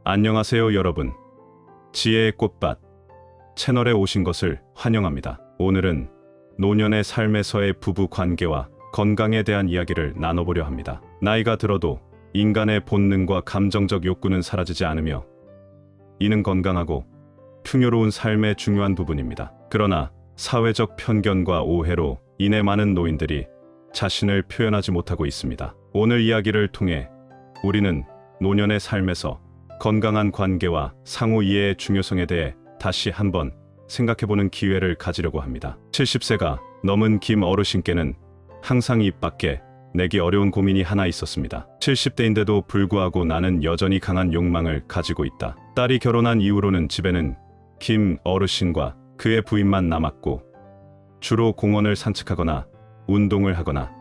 안녕하세요 여러분. 지혜의 꽃밭 채널에 오신 것을 환영합니다. 오늘은 노년의 삶에서의 부부 관계와 건강에 대한 이야기를 나눠보려 합니다. 나이가 들어도 인간의 본능과 감정적 욕구는 사라지지 않으며 이는 건강하고 풍요로운 삶의 중요한 부분입니다. 그러나 사회적 편견과 오해로 인해 많은 노인들이 자신을 표현하지 못하고 있습니다. 오늘 이야기를 통해 우리는 노년의 삶에서 건강한 관계와 상호 이해의 중요성에 대해 다시 한번 생각해보는 기회를 가지려고 합니다. 70세가 넘은 김 어르신께는 항상 입 밖에 내기 어려운 고민이 하나 있었습니다. 70대인데도 불구하고 나는 여전히 강한 욕망을 가지고 있다. 딸이 결혼한 이후로는 집에는 김 어르신과 그의 부인만 남았고 주로 공원을 산책하거나 운동을 하거나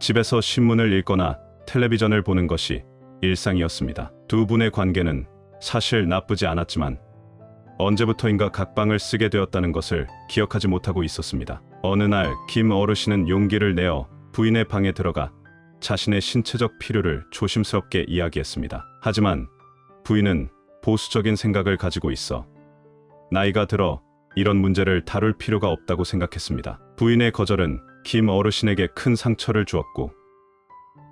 집에서 신문을 읽거나 텔레비전을 보는 것이 일상이었습니다. 두 분의 관계는 사실 나쁘지 않았지만 언제부터인가 각방을 쓰게 되었다는 것을 기억하지 못하고 있었습니다. 어느 날 김 어르신은 용기를 내어 부인의 방에 들어가 자신의 신체적 필요를 조심스럽게 이야기했습니다. 하지만 부인은 보수적인 생각을 가지고 있어 나이가 들어 이런 문제를 다룰 필요가 없다고 생각했습니다. 부인의 거절은 김 어르신에게 큰 상처를 주었고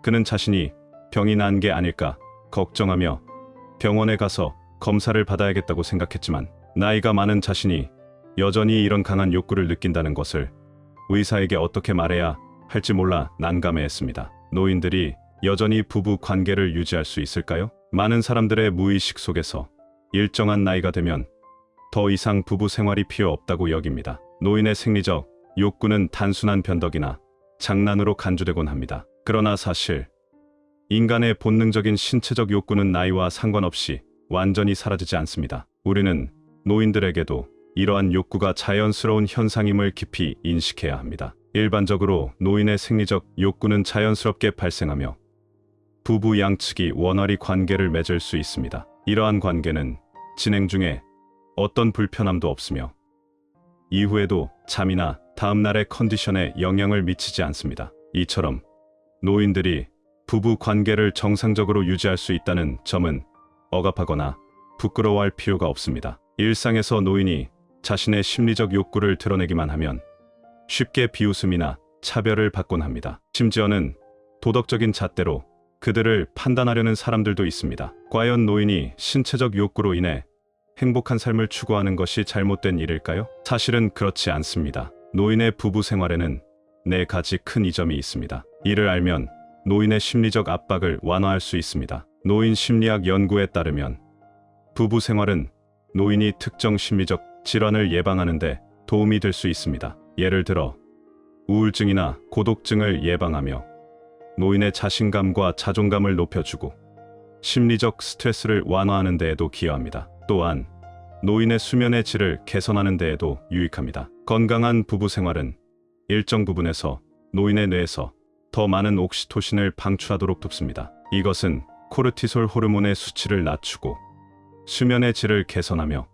그는 자신이 병이 난 게 아닐까 걱정하며 병원에 가서 검사를 받아야겠다고 생각했지만 나이가 많은 자신이 여전히 이런 강한 욕구를 느낀다는 것을 의사에게 어떻게 말해야 할지 몰라 난감해했습니다. 노인들이 여전히 부부 관계를 유지할 수 있을까요? 많은 사람들의 무의식 속에서 일정한 나이가 되면 더 이상 부부 생활이 필요 없다고 여깁니다. 노인의 생리적 욕구는 단순한 변덕이나 장난으로 간주되곤 합니다. 그러나 사실 인간의 본능적인 신체적 욕구는 나이와 상관없이 완전히 사라지지 않습니다. 우리는 노인들에게도 이러한 욕구가 자연스러운 현상임을 깊이 인식해야 합니다. 일반적으로 노인의 생리적 욕구는 자연스럽게 발생하며 부부 양측이 원활히 관계를 맺을 수 있습니다. 이러한 관계는 진행 중에 어떤 불편함도 없으며 이후에도 잠이나 다음날의 컨디션에 영향을 미치지 않습니다. 이처럼 노인들이 부부 관계를 정상적으로 유지할 수 있다는 점은 억압하거나 부끄러워할 필요가 없습니다. 일상에서 노인이 자신의 심리적 욕구를 드러내기만 하면 쉽게 비웃음이나 차별을 받곤 합니다. 심지어는 도덕적인 잣대로 그들을 판단하려는 사람들도 있습니다. 과연 노인이 신체적 욕구로 인해 행복한 삶을 추구하는 것이 잘못된 일일까요? 사실은 그렇지 않습니다. 노인의 부부 생활에는 네 가지 큰 이점이 있습니다. 이를 알면 노인의 심리적 압박을 완화할 수 있습니다. 노인 심리학 연구에 따르면 부부 생활은 노인이 특정 심리적 질환을 예방하는 데 도움이 될 수 있습니다. 예를 들어 우울증이나 고독증을 예방하며 노인의 자신감과 자존감을 높여주고 심리적 스트레스를 완화하는 데에도 기여합니다. 또한 노인의 수면의 질을 개선하는 데에도 유익합니다. 건강한 부부 생활은 일정 부분에서 노인의 뇌에서 더 많은 옥시토신을 방출하도록 돕습니다. 이것은 코르티솔 호르몬의 수치를 낮추고 수면의 질을 개선하며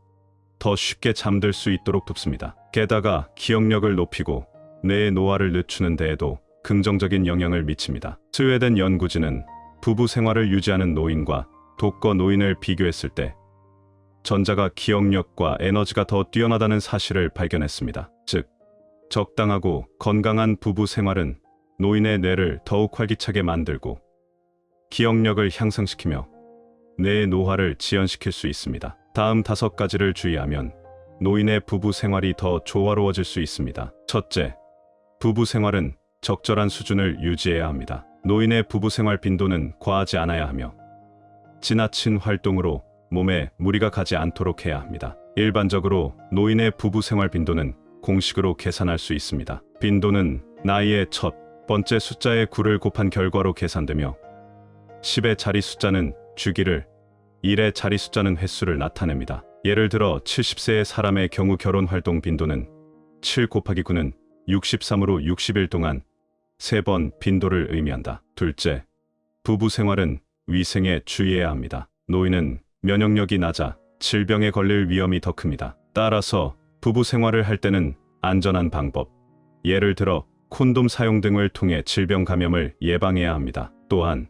더 쉽게 잠들 수 있도록 돕습니다. 게다가 기억력을 높이고 뇌의 노화를 늦추는 데에도 긍정적인 영향을 미칩니다. 스웨덴 연구진은 부부 생활을 유지하는 노인과 독거 노인을 비교했을 때 전자가 기억력과 에너지가 더 뛰어나다는 사실을 발견했습니다. 즉, 적당하고 건강한 부부 생활은 노인의 뇌를 더욱 활기차게 만들고 기억력을 향상시키며 뇌의 노화를 지연시킬 수 있습니다. 다음 5가지를 주의하면 노인의 부부 생활이 더 조화로워질 수 있습니다. 첫째, 부부 생활은 적절한 수준을 유지해야 합니다. 노인의 부부 생활 빈도는 과하지 않아야 하며 지나친 활동으로 몸에 무리가 가지 않도록 해야 합니다. 일반적으로 노인의 부부 생활 빈도는 공식으로 계산할 수 있습니다. 빈도는 나이의 첫 번째 숫자의 9를 곱한 결과로 계산되며 10의 자리 숫자는 주기를 1의 자리 숫자는 횟수를 나타냅니다. 예를 들어 70세의 사람의 경우 결혼 활동 빈도는 7 곱하기 9는 63으로 60일 동안 3번 빈도를 의미한다. 둘째, 부부 생활은 위생에 주의해야 합니다. 노인은 면역력이 낮아 질병에 걸릴 위험이 더 큽니다. 따라서 부부 생활을 할 때는 안전한 방법, 예를 들어 콘돔 사용 등을 통해 질병 감염을 예방해야 합니다. 또한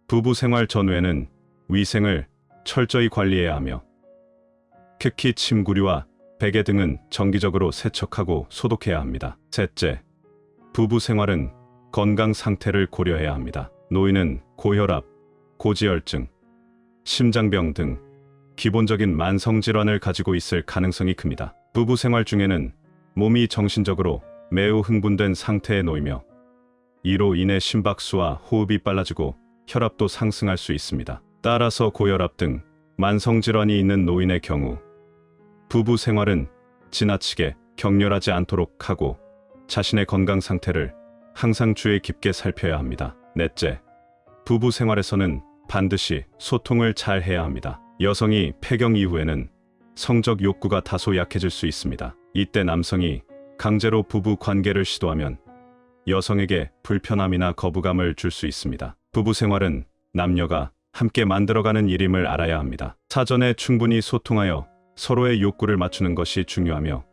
부부 생활 전후에는 위생을 철저히 관리해야 하며 특히 침구류와 베개 등은 정기적으로 세척하고 소독해야 합니다. 셋째, 부부 생활은 건강 상태를 고려해야 합니다. 노인은 고혈압, 고지혈증, 심장병 등 기본적인 만성질환을 가지고 있을 가능성이 큽니다. 부부 생활 중에는 몸이 정신적으로 매우 흥분된 상태에 놓이며 이로 인해 심박수와 호흡이 빨라지고 혈압도 상승할 수 있습니다. 따라서 고혈압 등 만성질환이 있는 노인의 경우 부부 생활은 지나치게 격렬하지 않도록 하고 자신의 건강 상태를 항상 주의 깊게 살펴야 합니다. 넷째, 부부 생활에서는 반드시 소통을 잘 해야 합니다. 여성이 폐경 이후에는 성적 욕구가 다소 약해질 수 있습니다. 이때 남성이 강제로 부부 관계를 시도하면 여성에게 불편함이나 거부감을 줄 수 있습니다. 부부 생활은 남녀가 함께 만들어가는 일임을 알아야 합니다. 사전에 충분히 소통하여 서로의 욕구를 맞추는 것이 중요하며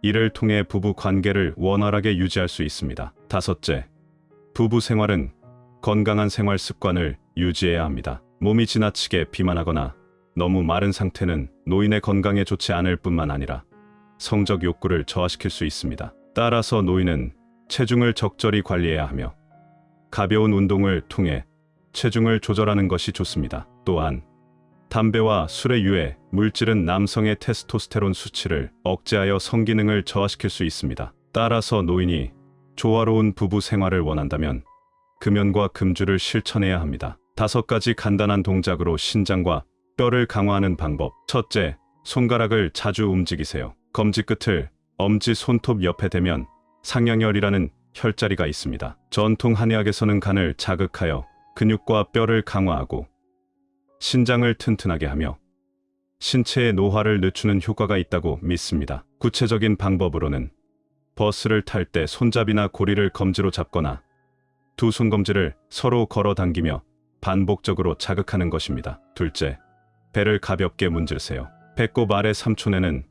이를 통해 부부 관계를 원활하게 유지할 수 있습니다. 다섯째, 부부 생활은 건강한 생활 습관을 유지해야 합니다. 몸이 지나치게 비만하거나 너무 마른 상태는 노인의 건강에 좋지 않을 뿐만 아니라 성적 욕구를 저하시킬 수 있습니다. 따라서 노인은 체중을 적절히 관리해야 하며 가벼운 운동을 통해 체중을 조절하는 것이 좋습니다. 또한 담배와 술에 유해 물질은 남성의 테스토스테론 수치를 억제하여 성기능을 저하시킬 수 있습니다. 따라서 노인이 조화로운 부부 생활을 원한다면 금연과 금주를 실천해야 합니다. 5가지 간단한 동작으로 신장과 뼈를 강화하는 방법. 첫째, 손가락을 자주 움직이세요. 검지 끝을 엄지 손톱 옆에 대면 상양혈이라는 혈자리가 있습니다. 전통 한의학에서는 간을 자극하여 근육과 뼈를 강화하고 신장을 튼튼하게 하며 신체의 노화를 늦추는 효과가 있다고 믿습니다. 구체적인 방법으로는 버스를 탈 때 손잡이나 고리를 검지로 잡거나 두 손검지를 서로 걸어 당기며 반복적으로 자극하는 것입니다. 둘째, 배를 가볍게 문지르세요. 배꼽 아래 삼촌에는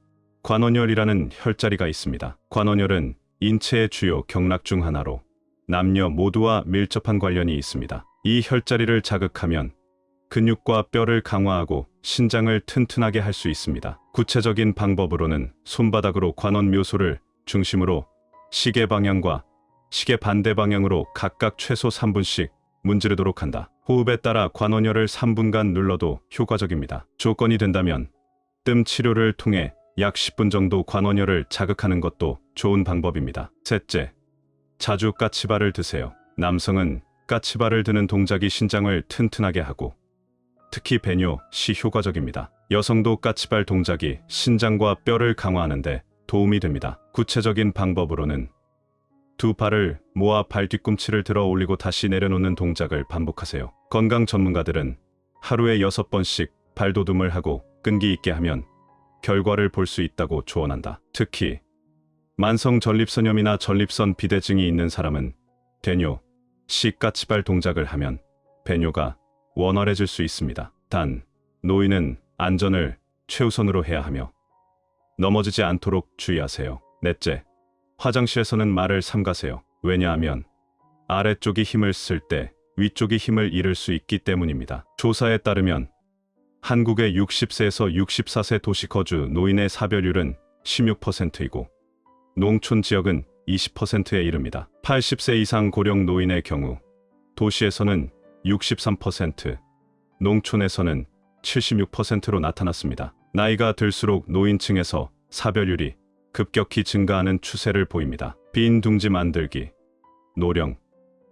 관원혈이라는 혈자리가 있습니다. 관원혈은 인체의 주요 경락 중 하나로 남녀 모두와 밀접한 관련이 있습니다. 이 혈자리를 자극하면 근육과 뼈를 강화하고 신장을 튼튼하게 할 수 있습니다. 구체적인 방법으로는 손바닥으로 관원 묘소를 중심으로 시계 방향과 시계 반대 방향으로 각각 최소 3분씩 문지르도록 한다. 호흡에 따라 관원혈을 3분간 눌러도 효과적입니다. 조건이 된다면 뜸 치료를 통해 약 10분 정도 관원혈을 자극하는 것도 좋은 방법입니다. 셋째, 자주 까치발을 드세요. 남성은 까치발을 드는 동작이 신장을 튼튼하게 하고 특히 배뇨 시 효과적입니다. 여성도 까치발 동작이 신장과 뼈를 강화하는 데 도움이 됩니다. 구체적인 방법으로는 두 발을 모아 발 뒤꿈치를 들어 올리고 다시 내려놓는 동작을 반복하세요. 건강 전문가들은 하루에 6번씩 발도듬을 하고 끈기 있게 하면 결과를 볼 수 있다고 조언한다. 특히 만성 전립선염이나 전립선 비대증이 있는 사람은 배뇨 시 까치발 동작을 하면 배뇨가 원활해질 수 있습니다. 단, 노인은 안전을 최우선으로 해야 하며 넘어지지 않도록 주의하세요. 넷째, 화장실에서는 말을 삼가세요. 왜냐하면 아래쪽이 힘을 쓸 때 위쪽이 힘을 잃을 수 있기 때문입니다. 조사에 따르면 한국의 60세에서 64세 도시 거주 노인의 사별율은 16%이고 농촌 지역은 20%에 이릅니다. 80세 이상 고령 노인의 경우 도시에서는 63%, 농촌에서는 76%로 나타났습니다. 나이가 들수록 노인층에서 사별율이 급격히 증가하는 추세를 보입니다. 빈 둥지 만들기, 노령,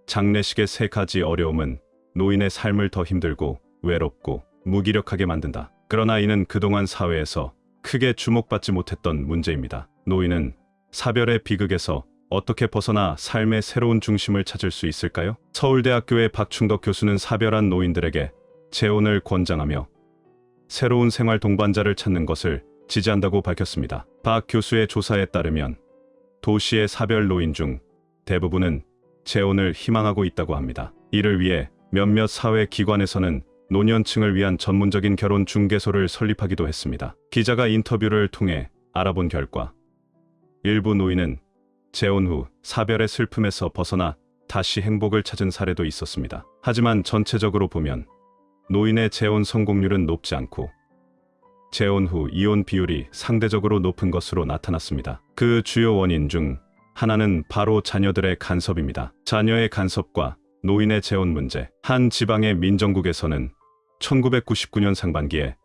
장례식의 3가지 어려움은 노인의 삶을 더 힘들고 외롭고 무기력하게 만든다. 그러나 이는 그동안 사회에서 크게 주목받지 못했던 문제입니다. 노인은 사별의 비극에서 어떻게 벗어나 삶의 새로운 중심을 찾을 수 있을까요? 서울대학교의 박충덕 교수는 사별한 노인들에게 재혼을 권장하며 새로운 생활 동반자를 찾는 것을 지지한다고 밝혔습니다. 박 교수의 조사에 따르면 도시의 사별 노인 중 대부분은 재혼을 희망하고 있다고 합니다. 이를 위해 몇몇 사회 기관에서는 노년층을 위한 전문적인 결혼 중개소를 설립하기도 했습니다. 기자가 인터뷰를 통해 알아본 결과 일부 노인은 재혼 후 사별의 슬픔에서 벗어나 다시 행복을 찾은 사례도 있었습니다. 하지만 전체적으로 보면 노인의 재혼 성공률은 높지 않고 재혼 후 이혼 비율이 상대적으로 높은 것으로 나타났습니다. 그 주요 원인 중 하나는 바로 자녀들의 간섭입니다. 자녀의 간섭과 노인의 재혼 문제. 한 지방의 민정국에서는 1999년 상반기에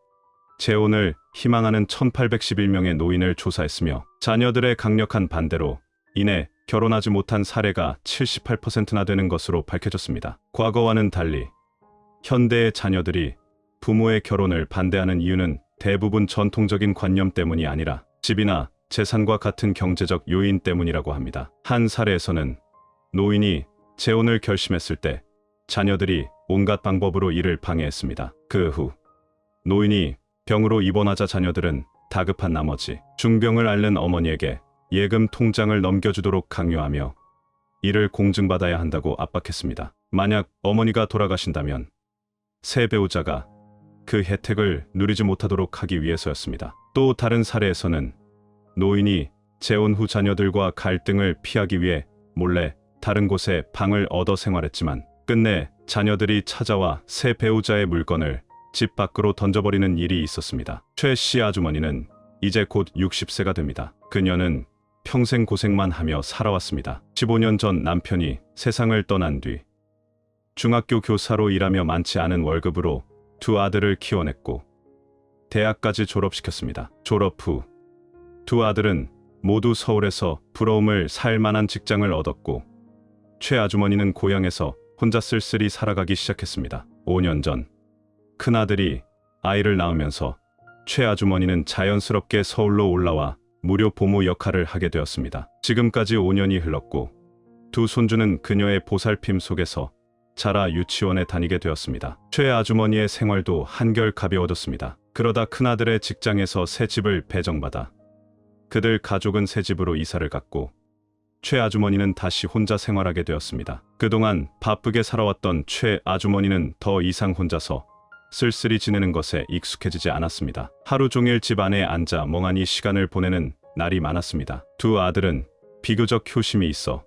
재혼을 희망하는 1811명의 노인을 조사했으며 자녀들의 강력한 반대로 인해 결혼하지 못한 사례가 78%나 되는 것으로 밝혀졌습니다. 과거와는 달리 현대의 자녀들이 부모의 결혼을 반대하는 이유는 대부분 전통적인 관념 때문이 아니라 집이나 재산과 같은 경제적 요인 때문이라고 합니다. 한 사례에서는 노인이 재혼을 결심했을 때 자녀들이 온갖 방법으로 이를 방해했습니다. 그 후 노인이 병으로 입원하자 자녀들은 다급한 나머지 중병을 앓는 어머니에게 예금 통장을 넘겨주도록 강요하며 이를 공증받아야 한다고 압박했습니다. 만약 어머니가 돌아가신다면 새 배우자가 그 혜택을 누리지 못하도록 하기 위해서였습니다. 또 다른 사례에서는 노인이 재혼 후 자녀들과 갈등을 피하기 위해 몰래 다른 곳에 방을 얻어 생활했지만 끝내 자녀들이 찾아와 새 배우자의 물건을 집 밖으로 던져버리는 일이 있었습니다. 최 씨 아주머니는 이제 곧 60세가 됩니다. 그녀는 평생 고생만 하며 살아왔습니다. 15년 전 남편이 세상을 떠난 뒤 중학교 교사로 일하며 많지 않은 월급으로 두 아들을 키워냈고 대학까지 졸업시켰습니다. 졸업 후 두 아들은 모두 서울에서 부러움을 살 만한 직장을 얻었고 최 아주머니는 고향에서 혼자 쓸쓸히 살아가기 시작했습니다. 5년 전 큰아들이 아이를 낳으면서 최 아주머니는 자연스럽게 서울로 올라와 무료 보모 역할을 하게 되었습니다. 지금까지 5년이 흘렀고 두 손주는 그녀의 보살핌 속에서 자라 유치원에 다니게 되었습니다. 최 아주머니의 생활도 한결 가벼워졌습니다. 그러다 큰아들의 직장에서 새 집을 배정받아 그들 가족은 새 집으로 이사를 갔고 최 아주머니는 다시 혼자 생활하게 되었습니다. 그동안 바쁘게 살아왔던 최 아주머니는 더 이상 혼자서 쓸쓸히 지내는 것에 익숙해지지 않았습니다. 하루 종일 집 안에 앉아 멍하니 시간을 보내는 날이 많았습니다. 두 아들은 비교적 효심이 있어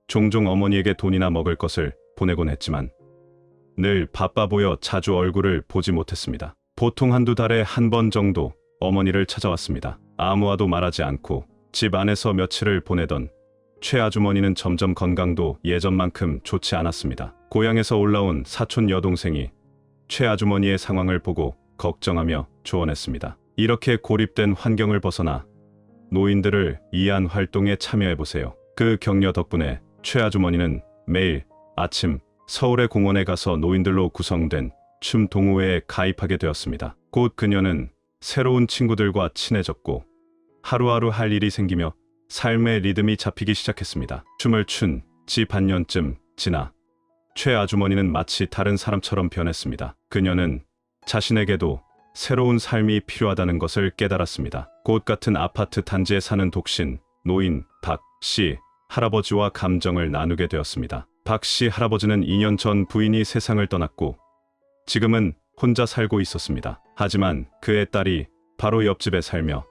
종종 어머니에게 돈이나 먹을 것을 보내곤 했지만 늘 바빠 보여 자주 얼굴을 보지 못했습니다. 보통 한두 달에 한 번 정도 어머니를 찾아왔습니다. 아무와도 말하지 않고 집 안에서 며칠을 보내던 최 아주머니는 점점 건강도 예전만큼 좋지 않았습니다. 고향에서 올라온 사촌 여동생이 최 아주머니의 상황을 보고 걱정하며 조언했습니다. 이렇게 고립된 환경을 벗어나 노인들을 위한 활동에 참여해보세요. 그 격려 덕분에 최 아주머니는 매일 아침 서울의 공원에 가서 노인들로 구성된 춤 동호회에 가입하게 되었습니다. 곧 그녀는 새로운 친구들과 친해졌고 하루하루 할 일이 생기며 삶의 리듬이 잡히기 시작했습니다. 춤을 춘 지 반년쯤 지나 최 아주머니는 마치 다른 사람처럼 변했습니다. 그녀는 자신에게도 새로운 삶이 필요하다는 것을 깨달았습니다. 곳 같은 아파트 단지에 사는 독신 노인 박 씨 할아버지와 감정을 나누게 되었습니다. 박 씨 할아버지는 2년 전 부인이 세상을 떠났고 지금은 혼자 살고 있었습니다. 하지만 그의 딸이 바로 옆집에 살며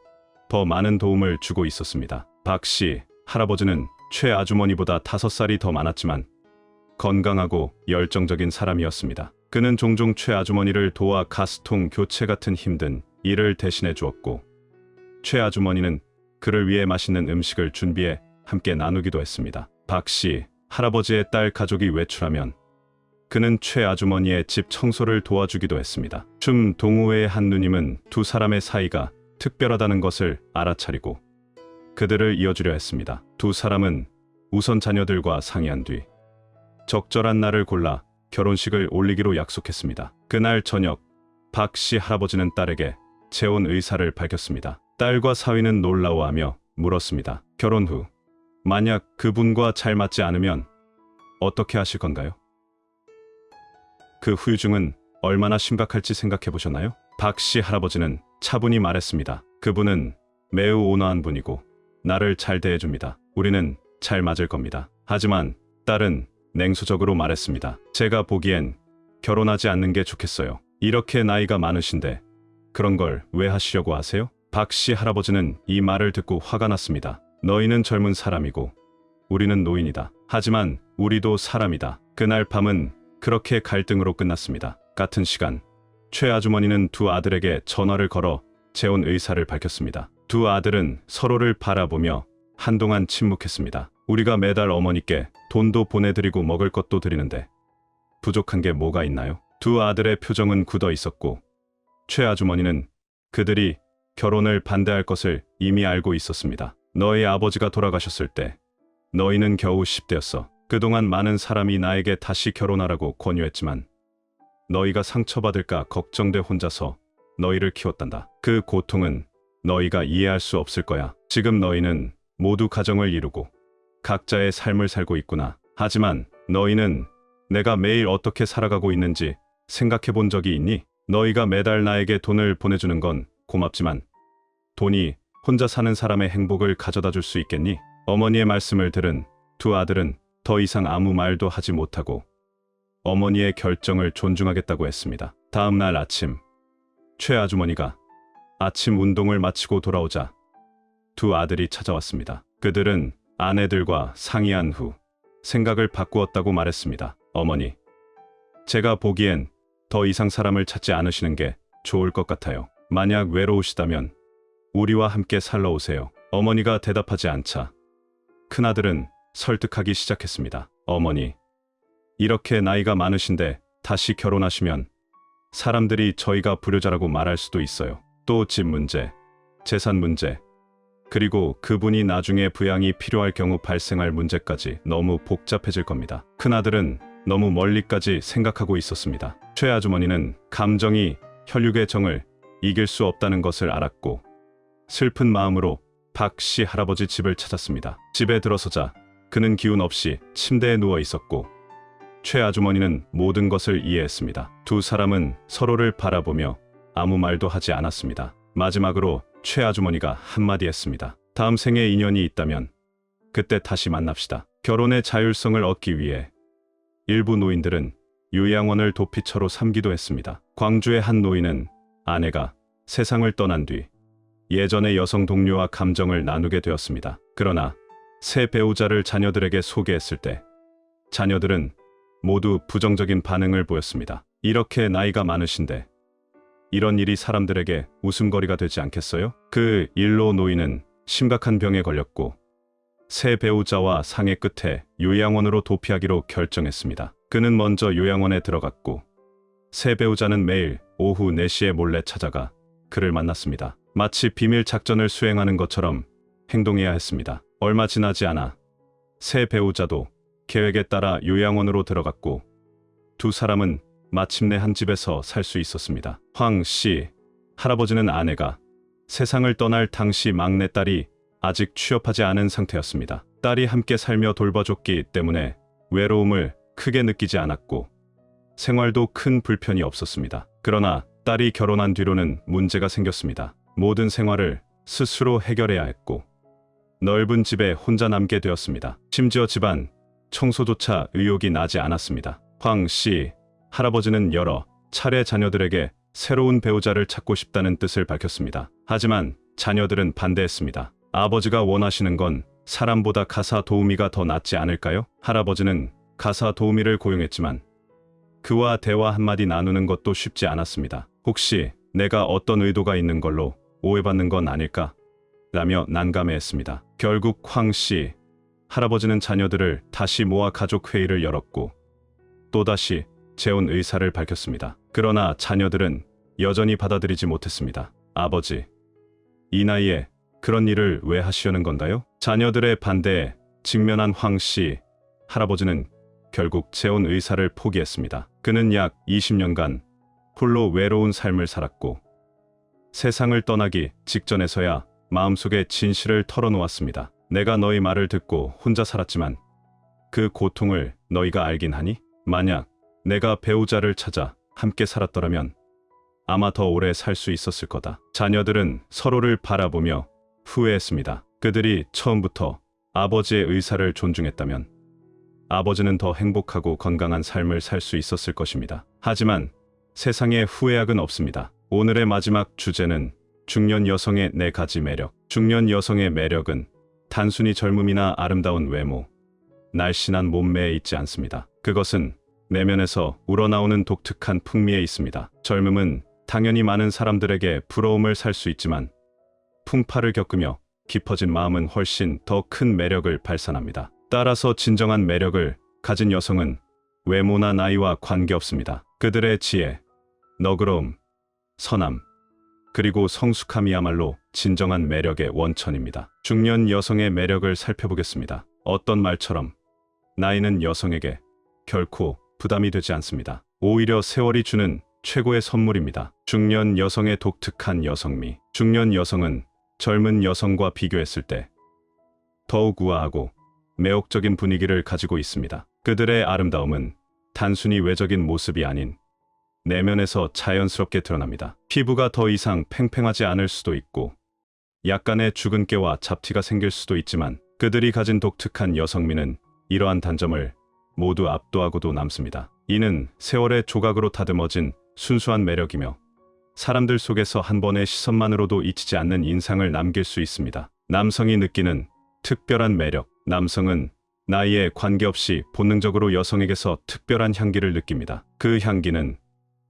더 많은 도움을 주고 있었습니다. 박 씨 할아버지는 최 아주머니보다 5살이 더 많았지만 건강하고 열정적인 사람이었습니다. 그는 종종 최 아주머니를 도와 가스통 교체 같은 힘든 일을 대신해 주었고 최 아주머니는 그를 위해 맛있는 음식을 준비해 함께 나누기도 했습니다. 박 씨 할아버지의 딸 가족이 외출하면 그는 최 아주머니의 집 청소를 도와주기도 했습니다. 춤 동호회의 한 누님은 두 사람의 사이가 특별하다는 것을 알아차리고 그들을 이어주려 했습니다. 두 사람은 우선 자녀들과 상의한 뒤 적절한 날을 골라 결혼식을 올리기로 약속했습니다. 그날 저녁 박 씨 할아버지는 딸에게 재혼 의사를 밝혔습니다. 딸과 사위는 놀라워하며 물었습니다. 결혼 후 만약 그분과 잘 맞지 않으면 어떻게 하실 건가요? 그 후유증은 얼마나 심각할지 생각해 보셨나요? 박 씨 할아버지는 차분히 말했습니다. 그분은 매우 온화한 분이고 나를 잘 대해줍니다. 우리는 잘 맞을 겁니다. 하지만 딸은 냉소적으로 말했습니다. 제가 보기엔 결혼하지 않는 게 좋겠어요. 이렇게 나이가 많으신데 그런 걸 왜 하시려고 하세요? 박 씨 할아버지는 이 말을 듣고 화가 났습니다. 너희는 젊은 사람이고 우리는 노인이다. 하지만 우리도 사람이다. 그날 밤은 그렇게 갈등으로 끝났습니다. 같은 시간, 최 아주머니는 두 아들에게 전화를 걸어 재혼 의사를 밝혔습니다. 두 아들은 서로를 바라보며 한동안 침묵했습니다. 우리가 매달 어머니께 돈도 보내드리고 먹을 것도 드리는데 부족한 게 뭐가 있나요? 두 아들의 표정은 굳어 있었고 최 아주머니는 그들이 결혼을 반대할 것을 이미 알고 있었습니다. 너희 아버지가 돌아가셨을 때 너희는 겨우 10대였어. 그동안 많은 사람이 나에게 다시 결혼하라고 권유했지만 너희가 상처받을까 걱정돼 혼자서 너희를 키웠단다. 그 고통은 너희가 이해할 수 없을 거야. 지금 너희는 모두 가정을 이루고 각자의 삶을 살고 있구나. 하지만 너희는 내가 매일 어떻게 살아가고 있는지 생각해 본 적이 있니? 너희가 매달 나에게 돈을 보내주는 건 고맙지만 돈이 혼자 사는 사람의 행복을 가져다 줄 수 있겠니? 어머니의 말씀을 들은 두 아들은 더 이상 아무 말도 하지 못하고 어머니의 결정을 존중하겠다고 했습니다. 다음 날 아침, 최 아주머니가 아침 운동을 마치고 돌아오자 두 아들이 찾아왔습니다. 그들은 아내들과 상의한 후 생각을 바꾸었다고 말했습니다. 어머니, 제가 보기엔 더 이상 사람을 찾지 않으시는 게 좋을 것 같아요. 만약 외로우시다면 우리와 함께 살러 오세요. 어머니가 대답하지 않자 큰아들은 설득하기 시작했습니다. 어머니, 이렇게 나이가 많으신데 다시 결혼하시면 사람들이 저희가 불효자라고 말할 수도 있어요. 또 집 문제, 재산 문제, 그리고 그분이 나중에 부양이 필요할 경우 발생할 문제까지 너무 복잡해질 겁니다. 큰아들은 너무 멀리까지 생각하고 있었습니다. 최 아주머니는 감정이 혈육의 정을 이길 수 없다는 것을 알았고 슬픈 마음으로 박 씨 할아버지 집을 찾았습니다. 집에 들어서자 그는 기운 없이 침대에 누워 있었고 최 아주머니는 모든 것을 이해했습니다. 두 사람은 서로를 바라보며 아무 말도 하지 않았습니다. 마지막으로 최 아주머니가 한마디 했습니다. 다음 생에 인연이 있다면 그때 다시 만납시다. 결혼의 자율성을 얻기 위해 일부 노인들은 요양원을 도피처로 삼기도 했습니다. 광주의 한 노인은 아내가 세상을 떠난 뒤 예전의 여성 동료와 감정을 나누게 되었습니다. 그러나 새 배우자를 자녀들에게 소개했을 때 자녀들은 모두 부정적인 반응을 보였습니다. 이렇게 나이가 많으신데 이런 일이 사람들에게 웃음거리가 되지 않겠어요? 그 일로 노인은 심각한 병에 걸렸고 새 배우자와 상의 끝에 요양원으로 도피하기로 결정했습니다. 그는 먼저 요양원에 들어갔고 새 배우자는 매일 오후 4시에 몰래 찾아가 그를 만났습니다. 마치 비밀 작전을 수행하는 것처럼 행동해야 했습니다. 얼마 지나지 않아 새 배우자도 계획에 따라 요양원으로 들어갔고 두 사람은 마침내 한 집에서 살 수 있었습니다. 황 씨 할아버지는 아내가 세상을 떠날 당시 막내딸이 아직 취업하지 않은 상태였습니다. 딸이 함께 살며 돌봐줬기 때문에 외로움을 크게 느끼지 않았고 생활도 큰 불편이 없었습니다. 그러나 딸이 결혼한 뒤로는 문제가 생겼습니다. 모든 생활을 스스로 해결해야 했고 넓은 집에 혼자 남게 되었습니다. 심지어 집안 청소조차 의욕이 나지 않았습니다. 황 씨 할아버지는 여러 차례 자녀들에게 새로운 배우자를 찾고 싶다는 뜻을 밝혔습니다. 하지만 자녀들은 반대했습니다. 아버지가 원하시는 건 사람보다 가사 도우미가 더 낫지 않을까요? 할아버지는 가사 도우미를 고용했지만 그와 대화 한마디 나누는 것도 쉽지 않았습니다. 혹시 내가 어떤 의도가 있는 걸로 오해받는 건 아닐까? 라며 난감해했습니다. 결국 황 씨 할아버지는 자녀들을 다시 모아 가족 회의를 열었고 또다시 재혼 의사를 밝혔습니다. 그러나 자녀들은 여전히 받아들이지 못했습니다. 아버지, 이 나이에 그런 일을 왜 하시려는 건가요? 자녀들의 반대에 직면한 황 씨 할아버지는 결국 재혼 의사를 포기했습니다. 그는 약 20년간 홀로 외로운 삶을 살았고 세상을 떠나기 직전에서야 마음속에 진실을 털어놓았습니다. 내가 너희 말을 듣고 혼자 살았지만 그 고통을 너희가 알긴 하니? 만약 내가 배우자를 찾아 함께 살았더라면 아마 더 오래 살 수 있었을 거다. 자녀들은 서로를 바라보며 후회했습니다. 그들이 처음부터 아버지의 의사를 존중했다면 아버지는 더 행복하고 건강한 삶을 살 수 있었을 것입니다. 하지만 세상에 후회학은 없습니다. 오늘의 마지막 주제는 중년 여성의 4가지 매력. 중년 여성의 매력은 단순히 젊음이나 아름다운 외모, 날씬한 몸매에 있지 않습니다. 그것은 내면에서 우러나오는 독특한 풍미에 있습니다. 젊음은 당연히 많은 사람들에게 부러움을 살 수 있지만 풍파를 겪으며 깊어진 마음은 훨씬 더 큰 매력을 발산합니다. 따라서 진정한 매력을 가진 여성은 외모나 나이와 관계없습니다. 그들의 지혜, 너그러움, 선함, 그리고 성숙함이야말로 진정한 매력의 원천입니다. 중년 여성의 매력을 살펴보겠습니다. 어떤 말처럼 나이는 여성에게 결코 부담이 되지 않습니다. 오히려 세월이 주는 최고의 선물입니다. 중년 여성의 독특한 여성미. 중년 여성은 젊은 여성과 비교했을 때 더욱 우아하고 매혹적인 분위기를 가지고 있습니다. 그들의 아름다움은 단순히 외적인 모습이 아닌 내면에서 자연스럽게 드러납니다. 피부가 더 이상 팽팽하지 않을 수도 있고 약간의 주근깨와 잡티가 생길 수도 있지만 그들이 가진 독특한 여성미는 이러한 단점을 모두 압도하고도 남습니다. 이는 세월의 조각으로 다듬어진 순수한 매력이며 사람들 속에서 한 번의 시선만으로도 잊히지 않는 인상을 남길 수 있습니다. 남성이 느끼는 특별한 매력. 남성은 나이에 관계없이 본능적으로 여성에게서 특별한 향기를 느낍니다. 그 향기는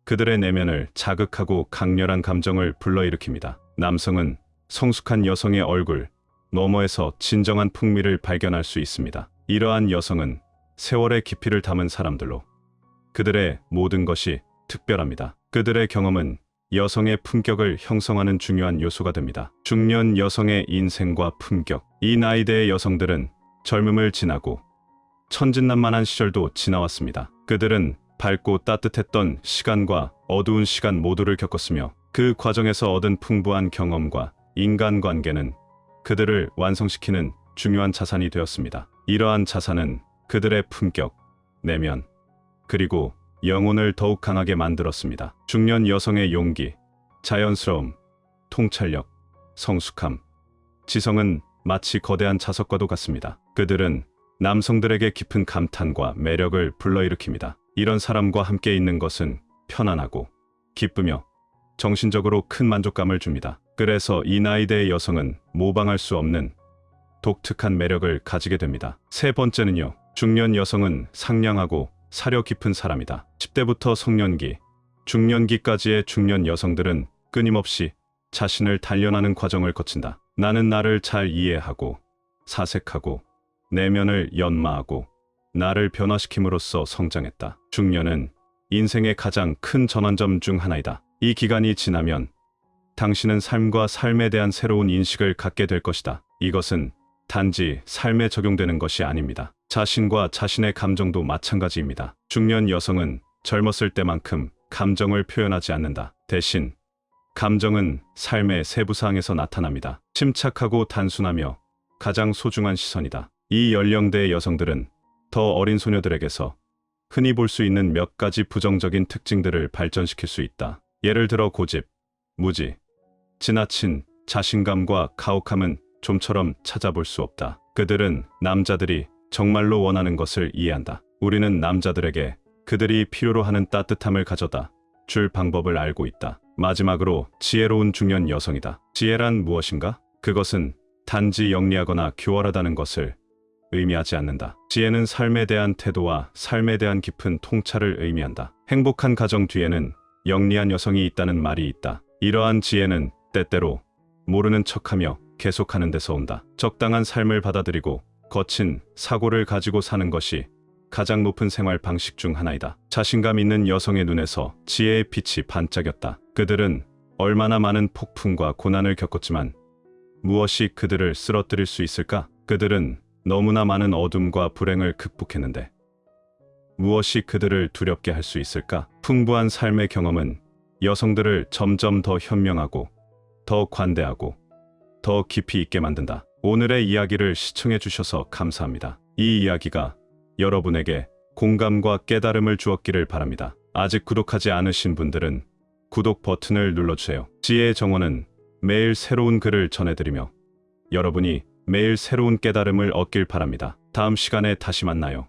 그들의 내면을 자극하고 강렬한 감정을 불러일으킵니다. 남성은 성숙한 여성의 얼굴 너머에서 진정한 풍미를 발견할 수 있습니다. 이러한 여성은 세월의 깊이를 담은 사람들로 그들의 모든 것이 특별합니다. 그들의 경험은 여성의 품격을 형성하는 중요한 요소가 됩니다. 중년 여성의 인생과 품격. 이 나이대의 여성들은 젊음을 지나고 천진난만한 시절도 지나왔습니다. 그들은 밝고 따뜻했던 시간과 어두운 시간 모두를 겪었으며 그 과정에서 얻은 풍부한 경험과 인간관계는 그들을 완성시키는 중요한 자산이 되었습니다. 이러한 자산은 그들의 품격, 내면, 그리고 영혼을 더욱 강하게 만들었습니다. 중년 여성의 용기, 자연스러움, 통찰력, 성숙함, 지성은 마치 거대한 자석과도 같습니다. 그들은 남성들에게 깊은 감탄과 매력을 불러일으킵니다. 이런 사람과 함께 있는 것은 편안하고 기쁘며 정신적으로 큰 만족감을 줍니다. 그래서 이 나이대의 여성은 모방할 수 없는 독특한 매력을 가지게 됩니다. 세 번째는요. 중년 여성은 상냥하고 사려 깊은 사람이다. 10대부터 성년기, 중년기까지의 중년 여성들은 끊임없이 자신을 단련하는 과정을 거친다. 나는 나를 잘 이해하고 사색하고 내면을 연마하고 나를 변화시킴으로써 성장했다. 중년은 인생의 가장 큰 전환점 중 하나이다. 이 기간이 지나면 당신은 삶과 삶에 대한 새로운 인식을 갖게 될 것이다. 이것은 단지 삶에 적용되는 것이 아닙니다. 자신과 자신의 감정도 마찬가지입니다. 중년 여성은 젊었을 때만큼 감정을 표현하지 않는다. 대신 감정은 삶의 세부사항에서 나타납니다. 침착하고 단순하며 가장 소중한 시선이다. 이 연령대의 여성들은 더 어린 소녀들에게서 흔히 볼 수 있는 몇 가지 부정적인 특징들을 발전시킬 수 있다. 예를 들어 고집, 무지, 지나친 자신감과 가혹함은 좀처럼 찾아볼 수 없다. 그들은 남자들이 정말로 원하는 것을 이해한다. 우리는 남자들에게 그들이 필요로 하는 따뜻함을 가져다 줄 방법을 알고 있다. 마지막으로 지혜로운 중년 여성이다. 지혜란 무엇인가? 그것은 단지 영리하거나 교활하다는 것을 의미하지 않는다. 지혜는 삶에 대한 태도와 삶에 대한 깊은 통찰을 의미한다. 행복한 가정 뒤에는 영리한 여성이 있다는 말이 있다. 이러한 지혜는 때때로 모르는 척하며 계속하는 데서 온다. 적당한 삶을 받아들이고 거친 사고를 가지고 사는 것이 가장 높은 생활 방식 중 하나이다. 자신감 있는 여성의 눈에서 지혜의 빛이 반짝였다. 그들은 얼마나 많은 폭풍과 고난을 겪었지만 무엇이 그들을 쓰러뜨릴 수 있을까? 그들은 너무나 많은 어둠과 불행을 극복했는데 무엇이 그들을 두렵게 할 수 있을까? 풍부한 삶의 경험은 여성들을 점점 더 현명하고 더 관대하고 더 깊이 있게 만든다. 오늘의 이야기를 시청해 주셔서 감사합니다. 이 이야기가 여러분에게 공감과 깨달음을 주었기를 바랍니다. 아직 구독하지 않으신 분들은 구독 버튼을 눌러주세요. 지혜의 정원은 매일 새로운 글을 전해드리며 여러분이 매일 새로운 깨달음을 얻길 바랍니다. 다음 시간에 다시 만나요.